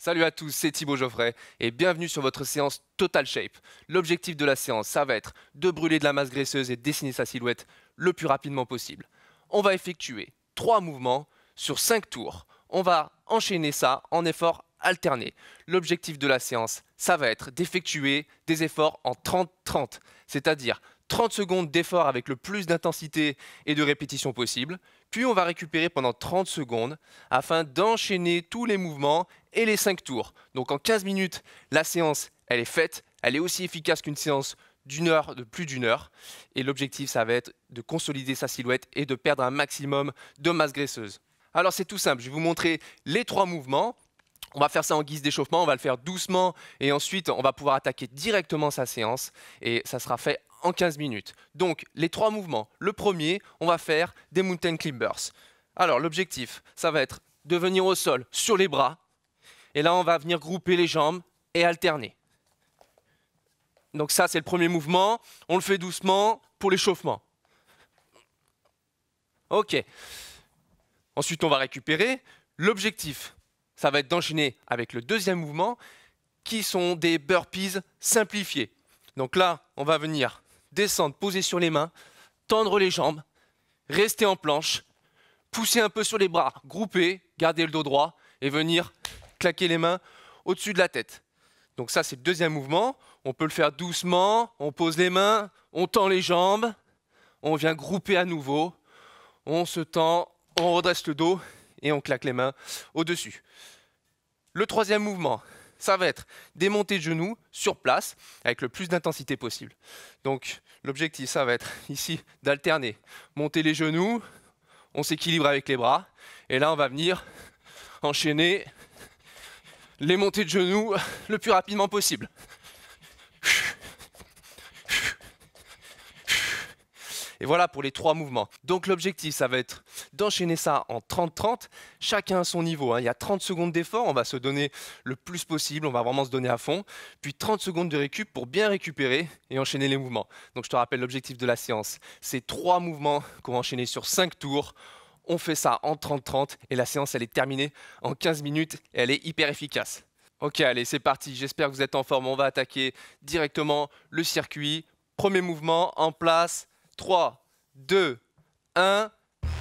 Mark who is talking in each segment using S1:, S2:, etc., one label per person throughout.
S1: Salut à tous, c'est Thibaut Geoffrey et bienvenue sur votre séance Total Shape. L'objectif de la séance, ça va être de brûler de la masse graisseuse et de dessiner sa silhouette le plus rapidement possible. On va effectuer 3 mouvements sur 5 tours. On va enchaîner ça en efforts alternés. L'objectif de la séance, ça va être d'effectuer des efforts en 30-30, c'est-à-dire 30 secondes d'effort avec le plus d'intensité et de répétition possible, puis on va récupérer pendant 30 secondes afin d'enchaîner tous les mouvements et les 5 tours. Donc en 15 minutes, la séance, elle est faite, elle est aussi efficace qu'une séance de plus d'une heure. Et l'objectif, ça va être de consolider sa silhouette et de perdre un maximum de masse graisseuse. Alors c'est tout simple, je vais vous montrer les 3 mouvements. On va faire ça en guise d'échauffement, on va le faire doucement et ensuite on va pouvoir attaquer directement sa séance et ça sera fait en 15 minutes. Donc les 3 mouvements. Le premier, on va faire des mountain climbers. Alors l'objectif, ça va être de venir au sol sur les bras et là on va venir grouper les jambes et alterner. Donc ça c'est le premier mouvement, on le fait doucement pour l'échauffement. Ok. Ensuite on va récupérer. L'objectif, ça va être d'enchaîner avec le deuxième mouvement qui sont des burpees simplifiés. Donc là, on va venir descendre, poser sur les mains, tendre les jambes, rester en planche, pousser un peu sur les bras, grouper, garder le dos droit et venir claquer les mains au-dessus de la tête. Donc ça, c'est le deuxième mouvement. On peut le faire doucement, on pose les mains, on tend les jambes, on vient grouper à nouveau, on se tend, on redresse le dos et on claque les mains au-dessus. Le troisième mouvement, ça va être des montées de genoux sur place avec le plus d'intensité possible. Donc l'objectif, ça va être ici d'alterner. Monter les genoux, on s'équilibre avec les bras. Et là, on va venir enchaîner les montées de genoux le plus rapidement possible. Et voilà pour les 3 mouvements. Donc l'objectif, ça va être d'enchaîner ça en 30-30, chacun à son niveau. Il y a 30 secondes d'effort, on va se donner le plus possible, on va vraiment se donner à fond. Puis 30 secondes de récup pour bien récupérer et enchaîner les mouvements. Donc je te rappelle l'objectif de la séance, c'est 3 mouvements qu'on va enchaîner sur 5 tours. On fait ça en 30-30 et la séance, elle est terminée en 15 minutes et elle est hyper efficace. Ok, allez, c'est parti, j'espère que vous êtes en forme. On va attaquer directement le circuit. Premier mouvement, en place. 3, 2, 1,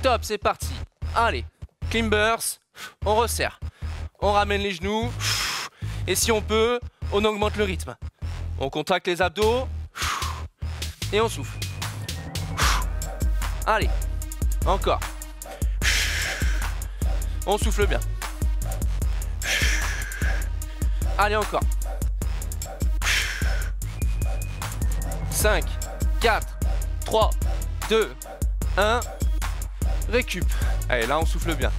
S1: top, c'est parti. Allez, climbers, on resserre. On ramène les genoux. Et si on peut, on augmente le rythme. On contracte les abdos. Et on souffle. Allez, encore. On souffle bien. Allez, encore. 5, 4, 3, 2, 1, récup. Allez, là on souffle bien.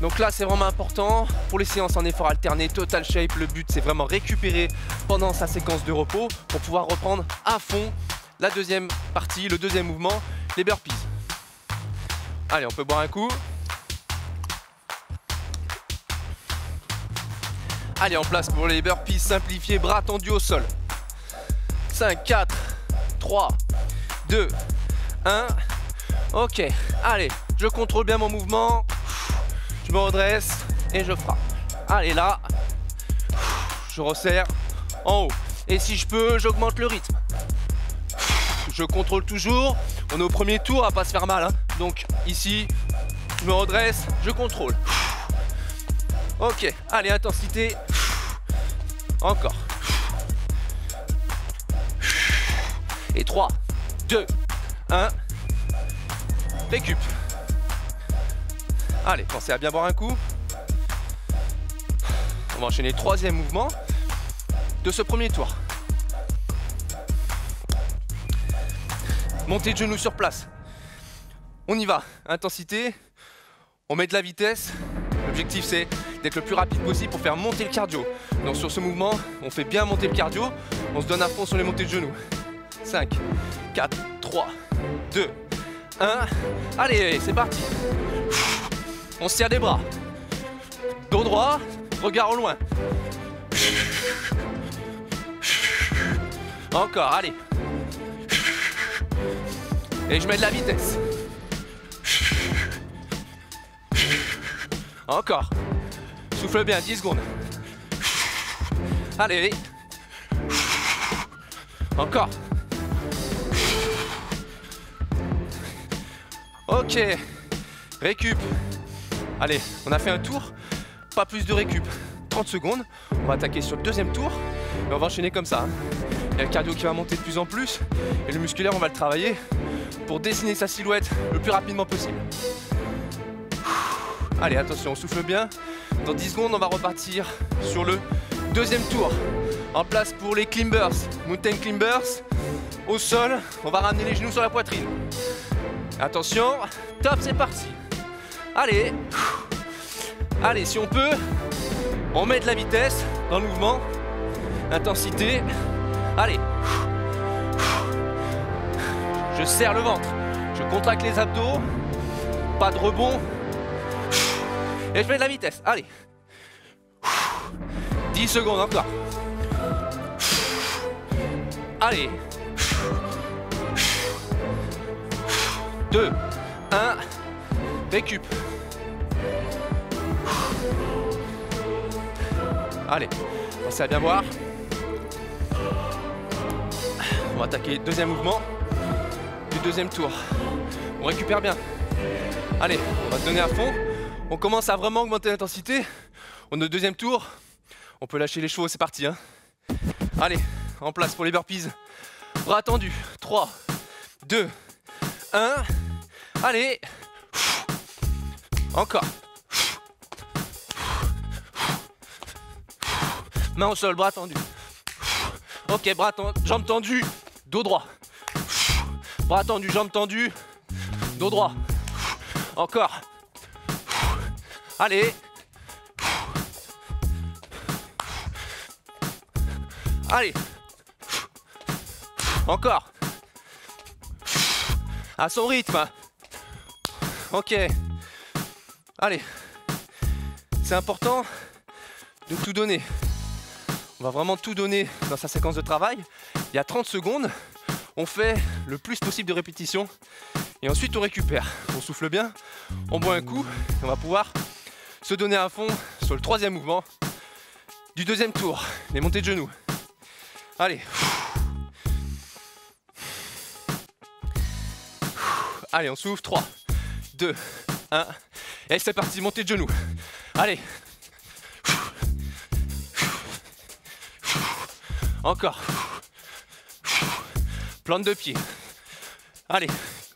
S1: Donc là c'est vraiment important pour les séances en effort alterné, Total Shape. Le but c'est vraiment récupérer pendant sa séquence de repos pour pouvoir reprendre à fond la deuxième partie, le deuxième mouvement, les burpees. Allez, on peut boire un coup. Allez, en place pour les burpees simplifiés, bras tendus au sol. 5, 4, 3, 2, 1. Ok, allez, je contrôle bien mon mouvement. Je me redresse et je frappe. Allez, là, je resserre en haut. Et si je peux, j'augmente le rythme. Je contrôle toujours. On est au premier tour, à pas se faire mal. Hein. Donc ici, je me redresse, je contrôle. Ok, allez, intensité. Encore. Et 3, 2, 1. Récup. Allez, pensez à bien boire un coup. On va enchaîner le troisième mouvement de ce premier tour. Montée de genoux sur place. On y va. Intensité. On met de la vitesse. L'objectif c'est d'être le plus rapide possible pour faire monter le cardio. Donc sur ce mouvement, on fait bien monter le cardio. On se donne à fond sur les montées de genoux. 5, 4, 3, 2, 1. Allez, c'est parti. On se tire les bras. Dos droit, regard au loin. Encore, allez. Et je mets de la vitesse. Encore. Souffle bien, 10 secondes. Allez. Encore. Ok. Récup. Allez, on a fait un tour. Pas plus de récup. 30 secondes. On va attaquer sur le deuxième tour. Et on va enchaîner comme ça. Il y a le cardio qui va monter de plus en plus. Et le musculaire, on va le travailler pour dessiner sa silhouette le plus rapidement possible. Allez, attention, on souffle bien. Dans 10 secondes, on va repartir sur le deuxième tour. En place pour les climbers, mountain climbers. Au sol, on va ramener les genoux sur la poitrine. Attention, top, c'est parti. Allez, allez, si on peut, on met de la vitesse dans le mouvement. Intensité. Allez. Je serre le ventre. Je contracte les abdos. Pas de rebond. Et je mets de la vitesse. Allez. 10 secondes encore. Allez. 2, 1. Récup. Allez. Pensez à bien voir. On va attaquer le deuxième mouvement du deuxième tour. On récupère bien. Allez, on va se donner à fond. On commence à vraiment augmenter l'intensité. On est au deuxième tour. On peut lâcher les chevaux, c'est parti. Hein. Allez, en place pour les burpees. Bras tendus. 3, 2, 1. Allez. Encore. Main au sol, bras tendus. Ok, bras tendus, jambes tendues, dos droit. Bras tendus, jambes tendues, dos droit. Encore. Allez. Allez. Encore. À son rythme. Ok. Allez. C'est important de tout donner. On va vraiment tout donner dans sa séquence de travail. Il y a 30 secondes. On fait le plus possible de répétitions. Et ensuite, on récupère. On souffle bien. On boit un coup. Et on va pouvoir se donner à fond sur le troisième mouvement du deuxième tour. Les montées de genoux. Allez. Allez, on souffle. 3, 2, 1. Et c'est parti, montée de genoux. Allez. Encore. Plante de pied. Allez,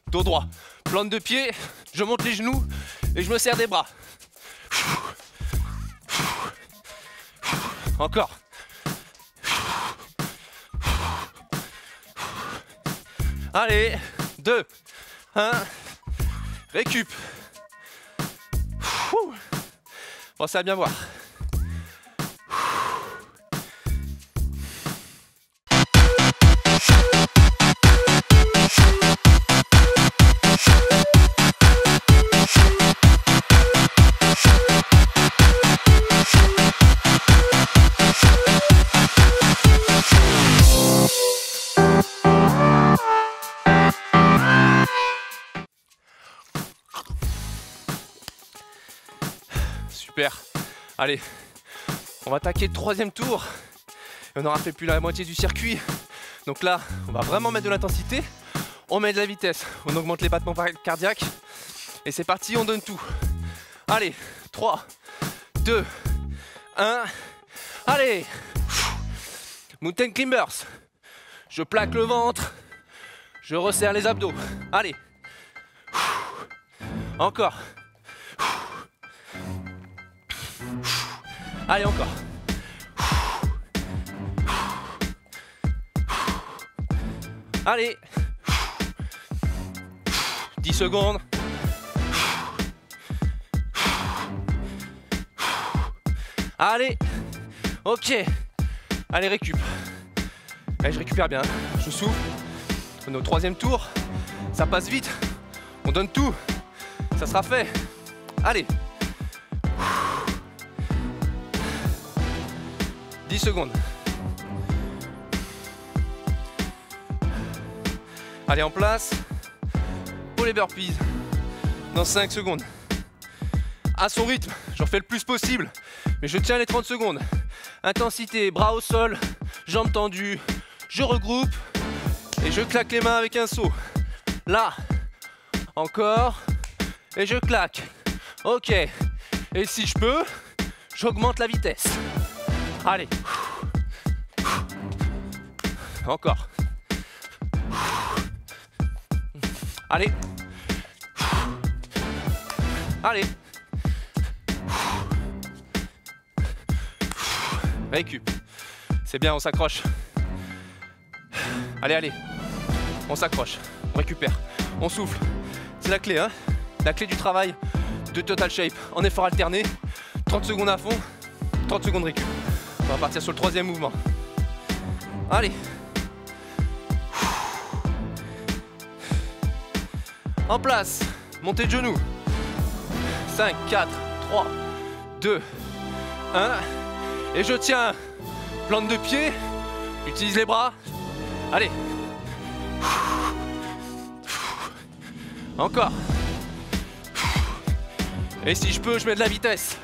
S1: dos droit. Plante de pied, je monte les genoux et je me serre des bras. Encore. Allez, 2, 1. Récup. Pensez à bien voir. Super. Allez, on va attaquer le troisième tour. Et on aura fait plus la moitié du circuit. Donc là, on va vraiment mettre de l'intensité. On met de la vitesse. On augmente les battements cardiaques. Et c'est parti, on donne tout. Allez, 3, 2, 1. Allez. Mountain climbers. Je plaque le ventre. Je resserre les abdos. Allez. Encore. Allez, encore. Allez. 10 secondes. Allez. Ok. Allez, récup. Allez, je récupère bien. Je souffle. On est au troisième tour. Ça passe vite. On donne tout. Ça sera fait. Allez. 10 secondes. Allez, en place pour les burpees dans 5 secondes. à son rythme, j'en fais le plus possible, mais je tiens les 30 secondes. Intensité, bras au sol, jambes tendues, je regroupe et je claque les mains avec un saut. Là, encore, et je claque. Ok, et si je peux, j'augmente la vitesse. Allez. Encore. Allez. Allez. Récup. C'est bien, on s'accroche. Allez, allez. On s'accroche. On récupère. On souffle. C'est la clé, hein. La clé du travail de Total Shape. En effort alterné. 30 secondes à fond. 30 secondes récup. On va partir sur le troisième mouvement. Allez. En place. Montée de genoux. 5, 4, 3, 2, 1. Et je tiens. Plante de pied. Utilise les bras. Allez. Encore. Et si je peux, je mets de la vitesse.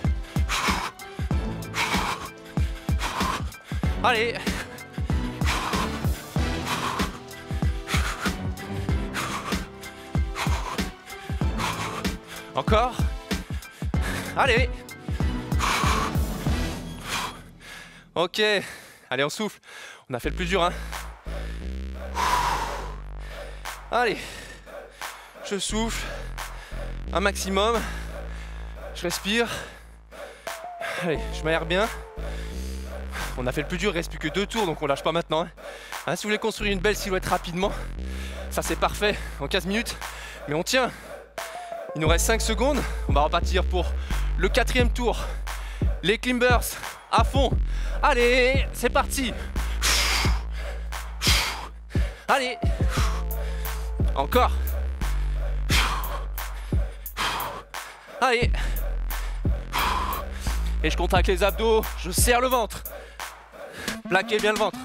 S1: Allez. Encore. Allez. Ok. Allez, on souffle. On a fait le plus dur, hein. Allez. Je souffle. Un maximum. Je respire. Allez, je m'aère bien. On a fait le plus dur, il reste plus que 2 tours, donc on lâche pas maintenant. Hein, si vous voulez construire une belle silhouette rapidement, ça c'est parfait en 15 minutes. Mais on tient. Il nous reste 5 secondes. On va repartir pour le 4e tour. Les climbers à fond. Allez, c'est parti. Allez. Encore. Allez. Et je contracte les abdos, je serre le ventre. Plaquez bien le ventre.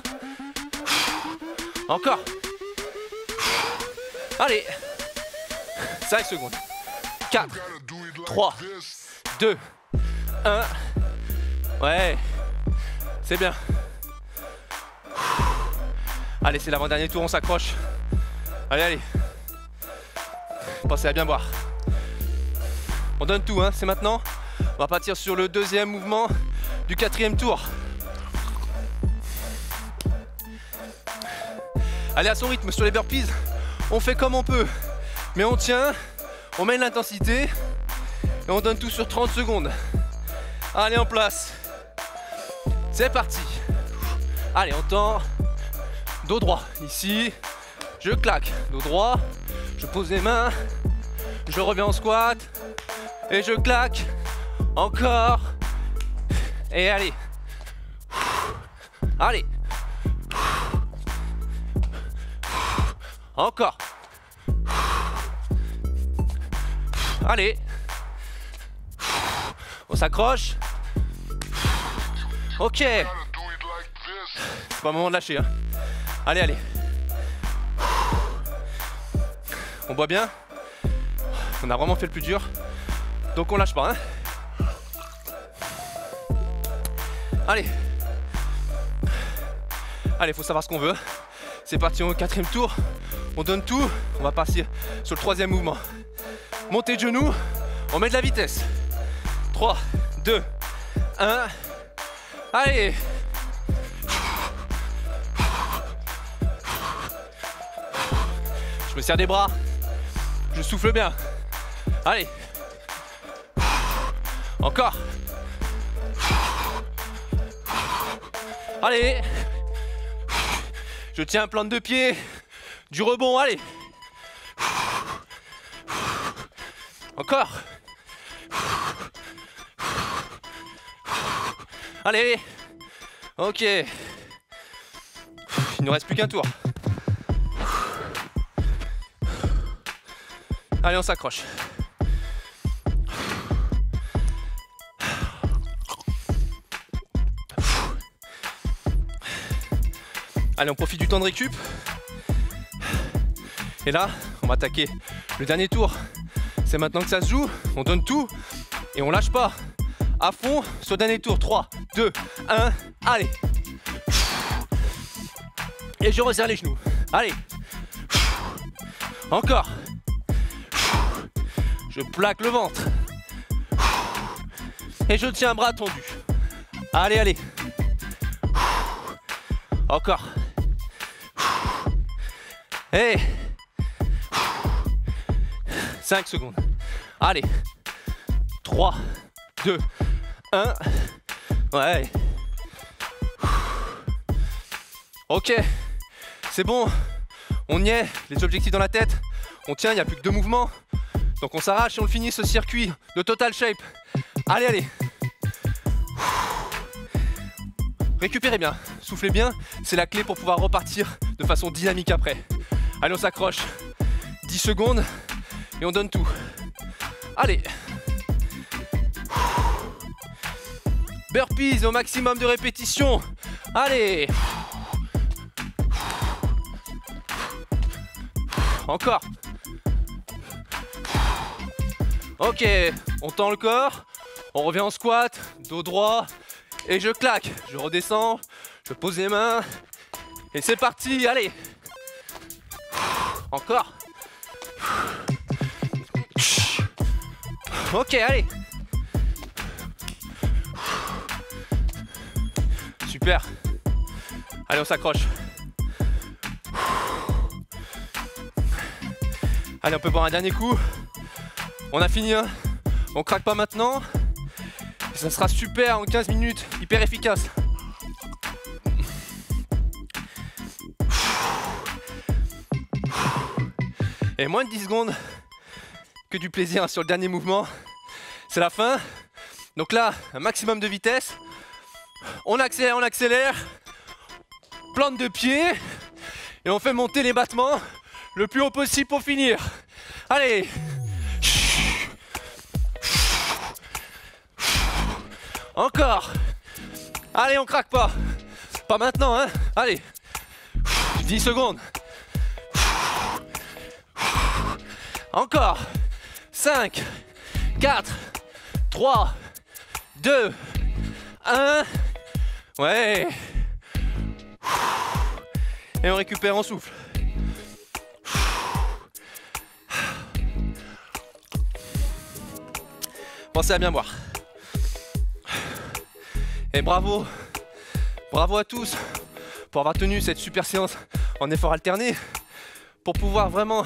S1: Encore. Allez. 5 secondes. 4, 3, 2, 1. Ouais. C'est bien. Allez, c'est l'avant-dernier tour, on s'accroche. Allez, allez. Pensez à bien boire. On donne tout, hein, c'est maintenant. On va partir sur le 2e mouvement du 4e tour. Allez, à son rythme sur les burpees, on fait comme on peut. Mais on tient, on met de l'intensité et on donne tout sur 30 secondes. Allez, en place. C'est parti. Allez, on tend. Dos droit, ici. Je claque. Dos droit. Je pose les mains. Je reviens en squat. Et je claque. Encore. Et allez. Allez. Encore. Allez. On s'accroche. Ok. C'est pas le moment de lâcher, hein. Allez, allez. On boit bien. On a vraiment fait le plus dur. Donc on lâche pas, hein. Allez. Allez, faut savoir ce qu'on veut. C'est parti au 4e tour. On donne tout. On va partir sur le 3e mouvement. Montée de genoux. On met de la vitesse. 3, 2, 1. Allez. Je me serre des bras. Je souffle bien. Allez. Encore. Allez. Je tiens, plante de pied. Du rebond, allez. Encore. Allez. Ok. Il nous reste plus qu'un tour. Allez, on s'accroche. Allez, on profite du temps de récup. Et là, on va attaquer le dernier tour. C'est maintenant que ça se joue. On donne tout. Et on lâche pas. À fond sur le dernier tour. 3, 2, 1, allez. Et je resserre les genoux. Allez. Encore. Je plaque le ventre. Et je tiens un bras tendu. Allez, allez. Encore. Et 5 secondes. Allez. 3, 2, 1. Ouais. Ok. C'est bon. On y est. Les objectifs dans la tête. On tient, il n'y a plus que 2 mouvements. Donc on s'arrache et on finit ce circuit de Total Shape. Allez, allez. Récupérez bien, soufflez bien, c'est la clé pour pouvoir repartir de façon dynamique après. Allez, on s'accroche. 10 secondes et on donne tout. Allez. Burpees au maximum de répétitions. Allez. Encore. Ok, on tend le corps, on revient en squat, dos droit, et je claque. Je redescends, je pose les mains, et c'est parti, allez. Encore. Ok, allez. Super. Allez, on s'accroche. Allez, on peut boire un dernier coup. On a fini, hein. On craque pas maintenant. Ça sera super en 15 minutes, hyper efficace. Et moins de 10 secondes que du plaisir sur le dernier mouvement. C'est la fin. Donc là, un maximum de vitesse. On accélère, on accélère. Plante de pied. Et on fait monter les battements le plus haut possible pour finir. Allez. Encore. Allez, on craque pas. Pas maintenant, hein. Allez. 10 secondes. Encore. 5, 4, 3, 2, 1. Ouais. Et on récupère en souffle. Pensez à bien boire. Et bravo, bravo à tous pour avoir tenu cette super séance en effort alterné, pour pouvoir vraiment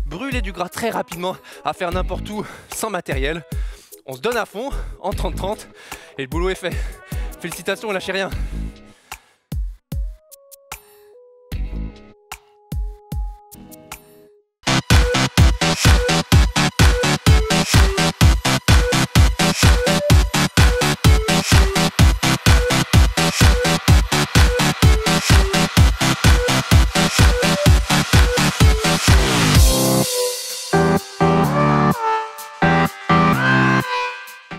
S1: brûler du gras très rapidement, à faire n'importe où, sans matériel. On se donne à fond, en 30-30, et le boulot est fait. Félicitations, lâchez rien.